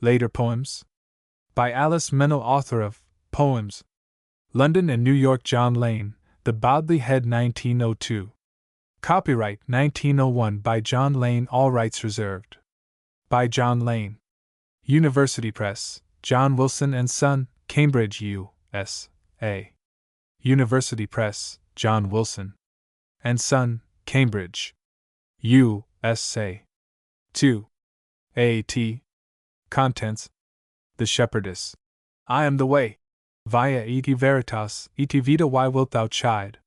Later Poems. By Alice Meynell, author of Poems. London and New York, John Lane, The Bodley Head, 1902. Copyright 1901 by John Lane, all rights reserved. By John Lane. University Press, John Wilson and Son, Cambridge, U.S.A. University Press, John Wilson and Son, Cambridge, U.S.A. 2. A.T. Contents. The Shepherdess. I am the way. Via et veritas, et vita, why wilt thou chide?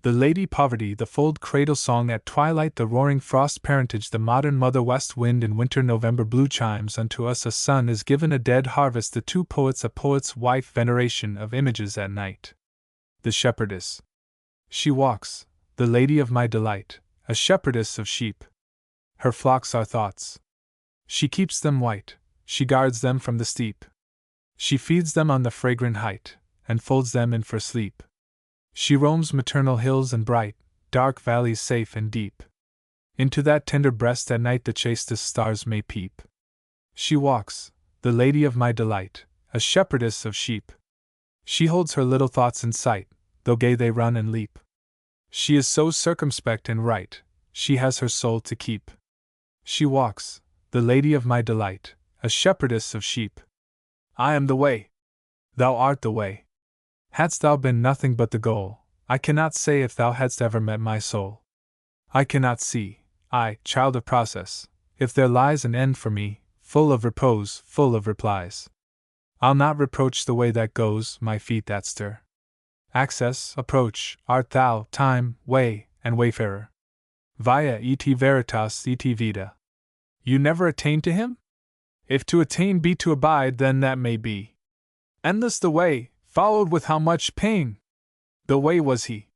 The Lady Poverty, the fold cradle song at twilight, the roaring frost parentage, the modern mother west wind in winter, November blue chimes, unto us a son is given, a dead harvest, the two poets, a poet's wife, veneration of images at night. The Shepherdess. She walks, the lady of my delight, a shepherdess of sheep. Her flocks are thoughts. She keeps them white, she guards them from the steep. She feeds them on the fragrant height, and folds them in for sleep. She roams maternal hills and bright, dark valleys safe and deep. Into that tender breast at night the chastest stars may peep. She walks, the lady of my delight, a shepherdess of sheep. She holds her little thoughts in sight, though gay they run and leap. She is so circumspect and right, she has her soul to keep. She walks, the lady of my delight, a shepherdess of sheep. I am the way. Thou art the way. Hadst thou been nothing but the goal, I cannot say if thou hadst ever met my soul. I cannot see, I, child of process, if there lies an end for me, full of repose, full of replies. I'll not reproach the way that goes, my feet that stir. Access, approach, art thou, time, way, and wayfarer. Via et veritas et vita. You never attain to him? If to attain be to abide, then that may be. Endless the way, followed with how much pain! The way was he.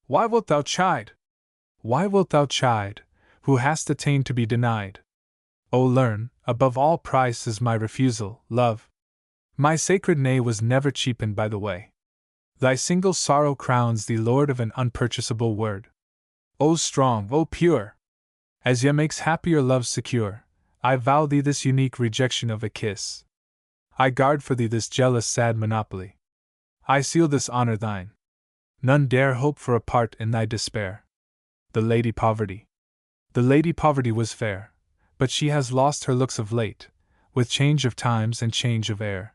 Why wilt thou chide? Why wilt thou chide, who hast attained to be denied? O learn, above all price is my refusal, love. My sacred nay was never cheapened by the way. Thy single sorrow crowns thee lord of an unpurchasable word. O strong, O pure! As yet makes happier love secure, I vow thee this unique rejection of a kiss. I guard for thee this jealous sad monopoly. I seal this honor thine. None dare hope for a part in thy despair. The Lady Poverty. The Lady Poverty was fair, but she has lost her looks of late, with change of times and change of air.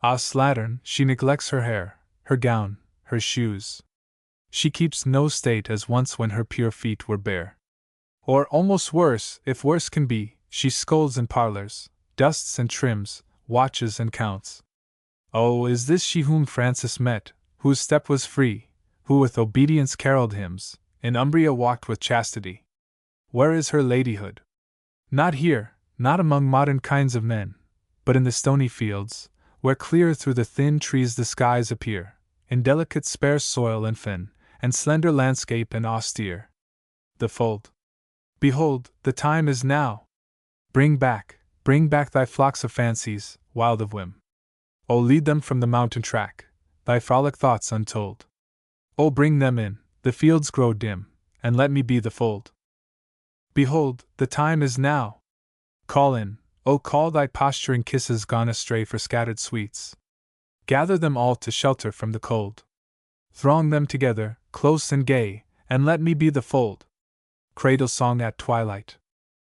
Ah, slattern, she neglects her hair, her gown, her shoes. She keeps no state as once when her pure feet were bare. Or almost worse, if worse can be, she scolds and parlors, dusts and trims, watches and counts. Oh, is this she whom Francis met, whose step was free, who with obedience carolled hymns, in Umbria walked with chastity? Where is her ladyhood? Not here, not among modern kinds of men, but in the stony fields, where clear through the thin trees the skies appear, in delicate sparse soil and fen, and slender landscape and austere. The fold. Behold, the time is now! Bring back thy flocks of fancies, wild of whim. O lead them from the mountain track, thy frolic thoughts untold. O bring them in, the fields grow dim, and let me be the fold. Behold, the time is now! Call in, O call thy posturing kisses gone astray for scattered sweets. Gather them all to shelter from the cold. Throng them together, close and gay, and let me be the fold. Cradle song at twilight.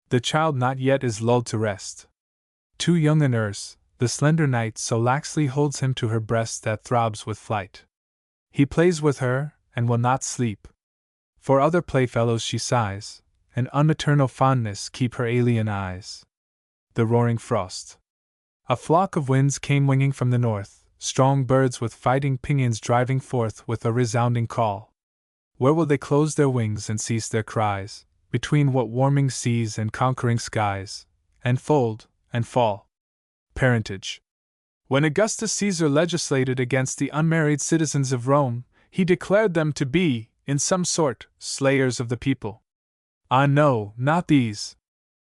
The child not yet is lulled to rest. Too young a nurse, the slender night so laxly holds him to her breast that throbs with flight. He plays with her, and will not sleep. For other playfellows she sighs, and unmaternal fondness keep her alien eyes. The roaring frost. A flock of winds came winging from the north, strong birds with fighting pinions driving forth with a resounding call. Where will they close their wings and cease their cries? Between what warming seas and conquering skies, and fold, and fall. Parentage. When Augustus Caesar legislated against the unmarried citizens of Rome, he declared them to be, in some sort, slayers of the people. Ah no, not these.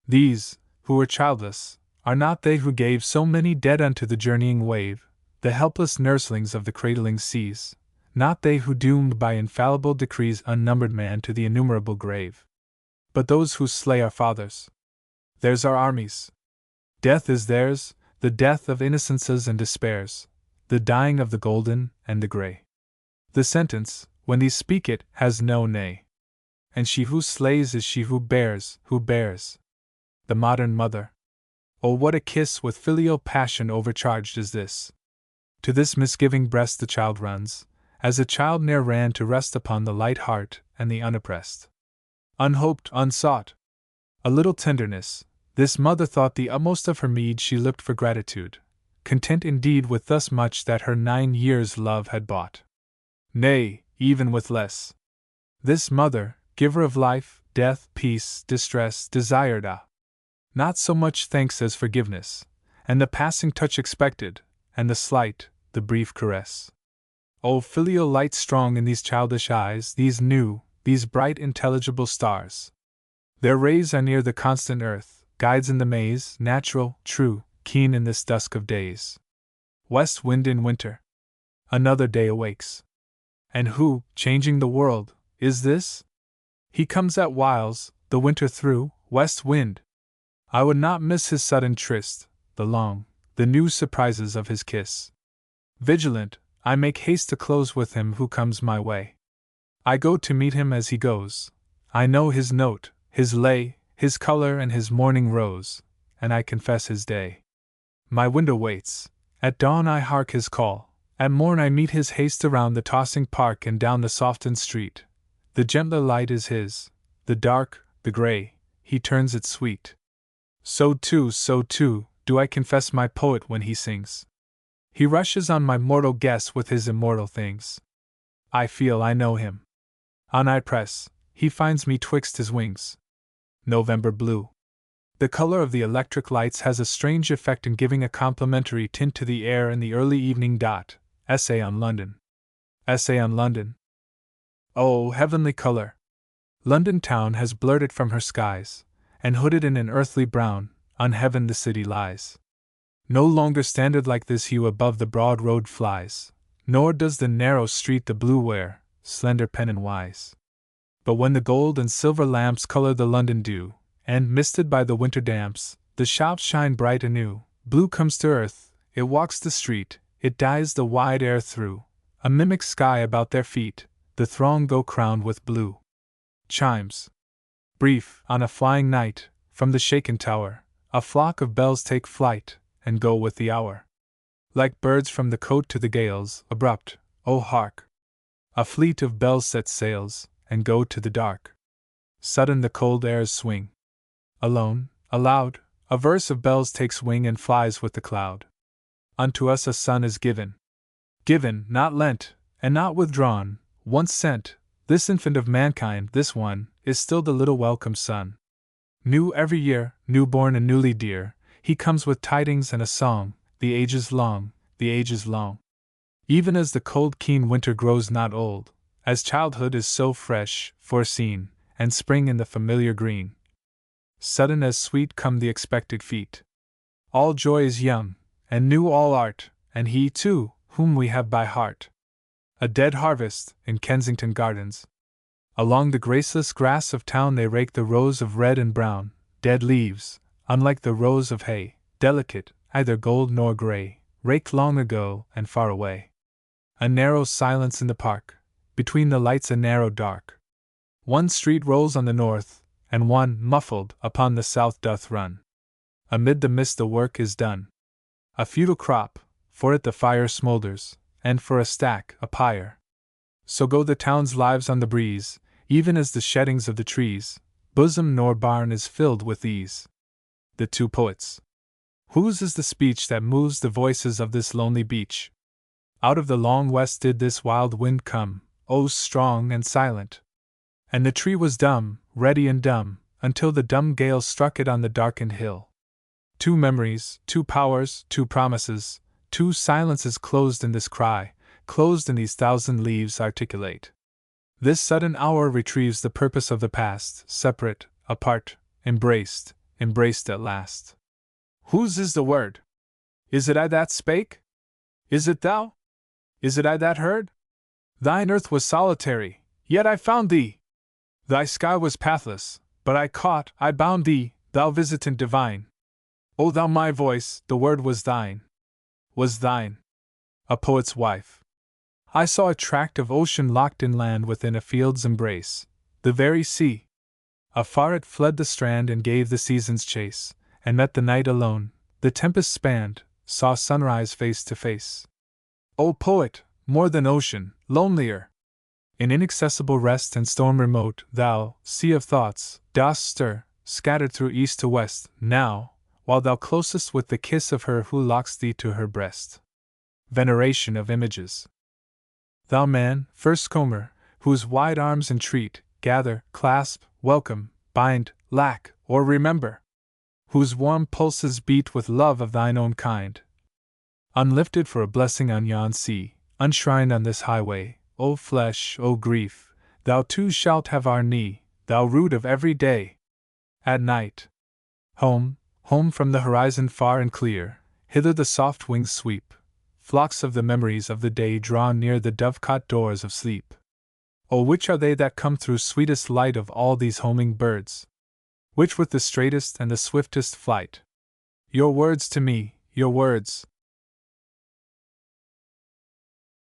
These, who were childless, are not they who gave so many dead unto the journeying wave, the helpless nurslings of the cradling seas, not they who doomed by infallible decrees unnumbered man to the innumerable grave. But those who slay our fathers. Theirs are armies. Death is theirs, the death of innocences and despairs, the dying of the golden and the grey. The sentence, when these speak it, has no nay. And she who slays is she who bears. The modern mother. Oh, what a kiss with filial passion overcharged is this! To this misgiving breast the child runs, as a child ne'er ran to rest upon the light heart and the unoppressed. Unhoped, unsought. A little tenderness, this mother thought the utmost of her meed. She looked for gratitude, content indeed with thus much that her 9 years' love had bought. Nay, even with less. This mother, giver of life, death, peace, distress, desired not so much thanks as forgiveness, and the passing touch expected, and the slight, the brief caress. O filial light strong in these childish eyes, these new, these bright intelligible stars. Their rays are near the constant earth, guides in the maze, natural, true, keen in this dusk of days. West wind in winter. Another day awakes. And who, changing the world, is this? He comes at whiles, the winter through, west wind. I would not miss his sudden tryst, the long, the new surprises of his kiss. Vigilant, I make haste to close with him who comes my way. I go to meet him as he goes. I know his note, his lay, his color and his morning rose, and I confess his day. My window waits. At dawn I hark his call. At morn I meet his haste around the tossing park and down the softened street. The gentler light is his, the dark, the gray, he turns it sweet. So too, do I confess my poet when he sings. He rushes on my mortal guess with his immortal things. I feel I know him. On I press, he finds me twixt his wings. November blue. The color of the electric lights has a strange effect in giving a complementary tint to the air in the early evening. Essay on London. Essay on London. Oh, heavenly color! London town has blurred it from her skies, and hooded in an earthly brown, on heaven the city lies. No longer standard like this hue above the broad road flies, nor does the narrow street the blue wear, slender pennon wise. But when the gold and silver lamps color the London dew, and, misted by the winter damps, the shops shine bright anew, blue comes to earth, it walks the street, it dyes the wide air through, a mimic sky about their feet, the throng go crowned with blue. Chimes. Brief, on a flying night, from the shaken tower, a flock of bells take flight, and go with the hour. Like birds from the cote to the gales, abrupt, oh hark! A fleet of bells set sails, and go to the dark. Sudden the cold airs swing. Alone, aloud, a verse of bells takes wing and flies with the cloud. Unto us a son is given. Given, not lent, and not withdrawn, once sent, this infant of mankind, this one, is still the little welcome son. New every year, new born and newly dear, he comes with tidings and a song, the age is long, the age is long. Even as the cold keen winter grows not old, as childhood is so fresh, foreseen, and spring in the familiar green. Sudden as sweet come the expected feet. All joy is young, and new all art, and he, too, whom we have by heart. A dead harvest, in Kensington Gardens. Along the graceless grass of town they rake the rows of red and brown, dead leaves, unlike the rows of hay, delicate, either gold nor gray, raked long ago and far away. A narrow silence in the park, between the lights a narrow dark. One street rolls on the north, and one, muffled, upon the south doth run. Amid the mist the work is done. A futile crop, for it the fire smoulders, and for a stack, a pyre. So go the town's lives on the breeze, even as the sheddings of the trees, bosom nor barn is filled with ease. The two poets. Whose is the speech that moves the voices of this lonely beach? Out of the long west did this wild wind come, oh strong and silent. And the tree was dumb, ready and dumb, until the dumb gale struck it on the darkened hill. Two memories, two powers, two promises, two silences closed in this cry, closed in these thousand leaves articulate. This sudden hour retrieves the purpose of the past, separate, apart, embraced, embraced at last. Whose is the word? Is it I that spake? Is it thou? Is it I that heard? Thine earth was solitary, yet I found thee. Thy sky was pathless, but I caught, I bound thee, thou visitant divine. O thou my voice, the word was thine. Was thine. A poet's wife. I saw a tract of ocean locked in land within a field's embrace, the very sea. Afar it fled the strand and gave the seasons chase, and met the night alone, the tempest spanned, saw sunrise face to face. O poet, more than ocean, lonelier! In inaccessible rest and storm remote, thou, sea of thoughts, dost stir, scattered through east to west, now, while thou closest with the kiss of her who locks thee to her breast. Veneration of images. Thou man, first comer, whose wide arms entreat, gather, clasp, welcome, bind, lack, or remember, whose warm pulses beat with love of thine own kind, unlifted for a blessing on yon sea, unshrined on this highway, O flesh, O grief, thou too shalt have our knee, thou root of every day. At night. Home, home from the horizon far and clear, hither the soft wings sweep, flocks of the memories of the day draw near the dovecot doors of sleep. O which are they that come through sweetest light of all these homing birds? Which with the straightest and the swiftest flight? Your words to me, your words,